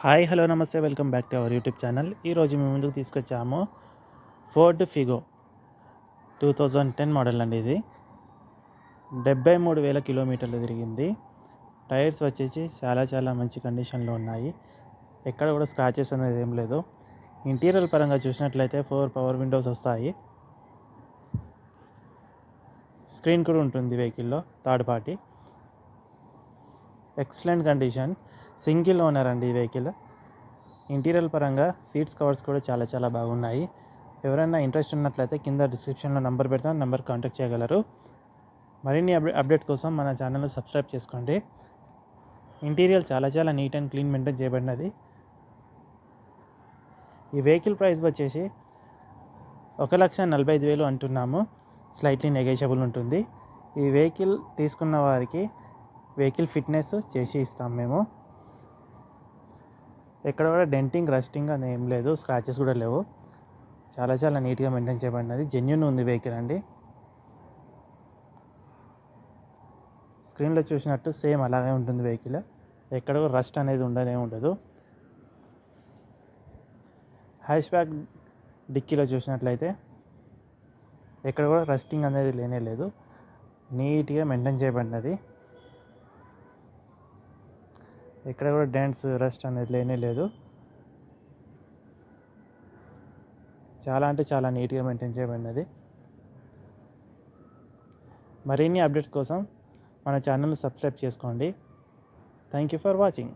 Hi hello నమస్తే welcome back to our YouTube channel. ఈరోజు మేము ముందుకు తీసుకొచ్చాము ఫోర్డ్ ఫిగో 2010 మోడల్ అండి. ఇది 73,000 కిలోమీటర్లు తిరిగింది. టైర్స్ వచ్చేసి చాలా మంచి కండిషన్లో ఉన్నాయి. ఎక్కడ కూడా స్క్రాచెస్ అనేది ఏం లేదు. ఇంటీరియర్ పరంగా చూసినట్లయితే 4 పవర్ విండోస్ వస్తాయి. స్క్రీన్ కూడా ఉంటుంది వెహికల్లో, third party. Excellent condition, single owner అండి ఈ వెహికల్. ఇంటీరియర్ పరంగా సీట్స్ కవర్స్ కూడా చాలా బాగున్నాయి. ఎవరైనా ఇంట్రెస్ట్ ఉన్నట్లయితే కింద డిస్క్రిప్షన్లో నెంబర్ పెడతాను, నెంబర్ కాంటాక్ట్ చేయగలరు. మరిన్ని అప్డేట్ కోసం మన ఛానల్ని సబ్స్క్రైబ్ చేసుకోండి. ఇంటీరియర్ చాలా నీట్ అండ్ క్లీన్ మెయింటైన్ చేయబడినది. ఈ వెహికల్ ప్రైస్ వచ్చేసి 1,45,000 అంటున్నాము. స్లైట్లీ నెగోషియబుల్ ఉంటుంది. ఈ వెహికల్ తీసుకున్న వారికి వెహికల్ ఫిట్నెస్ చేసి ఇస్తాం మేము. ఎక్కడ కూడా డెంటింగ్ రస్టింగ్ అని ఏం లేదు, స్క్రాచెస్ కూడా లేవు. చాలా నీట్గా మెయింటైన్ చేయబడినది. జెన్యూన్ ఉంది వెహికల్ అండి. స్క్రీన్లో చూసినట్టు సేమ్ అలాగే ఉంటుంది వెహికల్. ఎక్కడ కూడా రస్ట్ అనేది ఉండదు. హ్యాష్ బ్యాక్ డిక్కీలో చూసినట్లయితే ఎక్కడ కూడా రస్టింగ్ అనేది లేదు. నీట్గా మెయింటైన్ చేయబడినది. ఎక్కడ కూడా డెంట్స్ రస్ట్ అనేది లేదు. చాలా నీట్గా మెయింటైన్ చేయబడినది. మరిన్ని అప్డేట్స్ కోసం మన ఛానల్ని సబ్స్క్రైబ్ చేసుకోండి. Thank you for watching.